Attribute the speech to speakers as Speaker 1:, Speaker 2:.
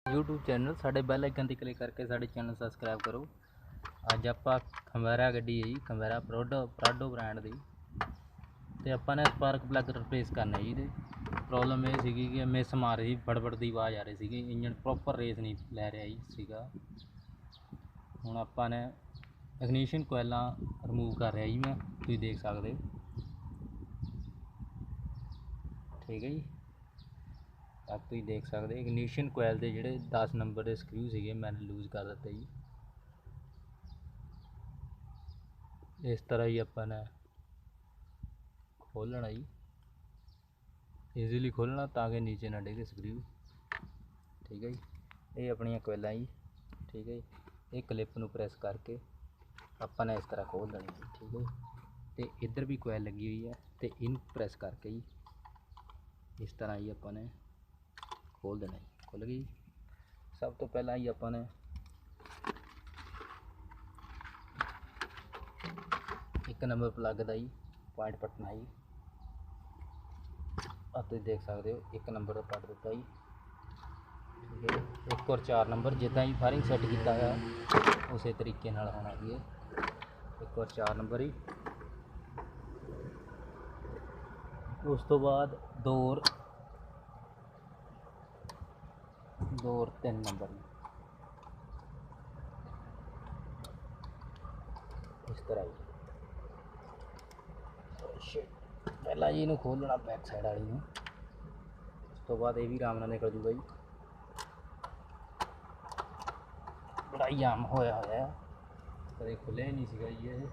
Speaker 1: YouTube channel ਸਾਡੇ bell icon 'ਤੇ click ਕਰਕੇ ਸਾਡੇ ਚੈਨਲ ਸਬਸਕ੍ਰਾਈਬ ਕਰੋ। ਅੱਜ ਆਪਾਂ ਖਮੈਰਾ ਗੱਡੀ ਹੈ ਜੀ, ਖਮੈਰਾ ਪ੍ਰਾਡੋ ਬ੍ਰਾਂਡ ਦੀ, ਤੇ ਆਪਾਂ ਨੇ ਸਪਾਰਕ ਪਲੱਗ ਰਿਪਲੇਸ ਕਰਨਾ ਜੀ। ਇਹਦੇ ਪ੍ਰੋਬਲਮ ਇਹ ਸੀਗੀ ਕਿ ਮਿਸ ਮਾਰ ਰਹੀ, ਬੜਬੜ ਦੀ ਆਵਾਜ਼ ਆ ਰਹੀ ਸੀਗੀ, ਇੰਜਨ ਪ੍ਰੋਪਰ ਰੇਸ ਨਹੀਂ ਲੈ ਰਿਹਾ ਜੀ ਸੀਗਾ। ਹੁਣ ਆਪਾਂ ਨੇ ਇਗਨੀਸ਼ਨ ਕੋਇਲਾਂ ਰਿਮੂਵ ਕਰ ਰਿਹਾ ਜੀ, ਮੈਂ ਤੁਸੀਂ ਦੇਖ ਸਕਦੇ ਹੋ, ਠੀਕ ਹੈ ਜੀ। ਆਪ ਤੁਸੀਂ ਦੇਖ ਸਕਦੇ ਇਗਨੀਸ਼ਨ ਕੋਇਲ ਦੇ ਜਿਹੜੇ 10 ਨੰਬਰ ਦੇ ਸਕਰੂ ਸੀਗੇ ਮੈंने ਲੂਜ਼ ਕਰ ਦਿੱਤੇ ਜੀ। ਇਸ ਤਰ੍ਹਾਂ ਹੀ ਆਪਾਂ ਨੇ ਖੋਲ੍ਹਣਾ ਜੀ, ਈਜ਼ੀਲੀ ਖੋਲ੍ਹਣਾ ਤਾਂ ਕਿ ਨੀਚੇ ਨਾ ਡਿੱਗੇ ਸਕਰੂ, ਠੀਕ ਹੈ ਜੀ। ਇਹ ਆਪਣੀਆਂ ਕੋਇਲਾਂ ਜੀ, ਠੀਕ ਹੈ ਜੀ। ਇਹ ਕਲਿੱਪ ਨੂੰ ਪ੍ਰੈਸ ਕਰਕੇ ਆਪਾਂ ਨੇ ਇਸ ਤਰ੍ਹਾਂ ਖੋਲ੍ਹ ਦੇਣੀ ਜੀ, ਠੀਕ ਹੈ ਜੀ। ਤੇ ਇੱਧਰ ਵੀ ਕੋਇਲ ਲੱਗੀ ਹੋਈ ਹੈ, ਤੇ ਇਹਨੂੰ ਪ੍ਰੈਸ ਕਰਕੇ ਜੀ ਇਸ ਤਰ੍ਹਾਂ ਹੀ ਆਪਾਂ ਨੇ ਖੋਲ੍ਹ ਦੇਣਾ ਜੀ। ਖੁੱਲ੍ਹ ਗਈ। ਸਭ ਤੋਂ ਪਹਿਲਾਂ ਹੀ ਆਪਾਂ ਨੇ ਇੱਕ ਨੰਬਰ ਪਲੱਗ ਦਾ ਜੀ ਪੁਆਇੰਟ ਪੱਟਣਾ ਜੀ। ਆ ਤੁਸੀਂ ਦੇਖ ਸਕਦੇ ਹੋ, ਇੱਕ ਨੰਬਰ ਦਾ ਪੱਟ ਦਿੱਤਾ ਜੀ, ਠੀਕ ਹੈ। 1 ਔਰ 4 ਨੰਬਰ ਜਿੱਦਾਂ ਹੀ ਫਾਇਰਿੰਗ ਸੈੱਟ ਕੀਤਾ ਆ ਉਸੇ ਤਰੀਕੇ ਨਾਲ ਹੋਣਾ ਜੀ। ਇਹ 1 ਔਰ 4 ਨੰਬਰ ਹੀ। ਉਸ ਤੋਂ ਬਾਅਦ 2 ਔਰ 3 ਨੰਬਰ ਇਸ ਤਰ੍ਹਾਂ ਜੀ। ਪਹਿਲਾਂ ਜੀ ਇਹਨੂੰ ਖੋਲ੍ਹਣਾ ਬੈਕ ਸਾਈਡ ਵਾਲੀ ਨੂੰ, ਉਸ ਤੋਂ ਬਾਅਦ ਇਹ ਵੀ ਆਰਾਮ ਨਾਲ ਨਿਕਲ ਜੂਗਾ ਜੀ। ਬੜਾ ਜਾਮ ਹੋਇਆ ਕਦੇ ਖੁੱਲ੍ਹਿਆ ਹੀ ਨਹੀਂ ਸੀਗਾ ਜੀ ਇਹ।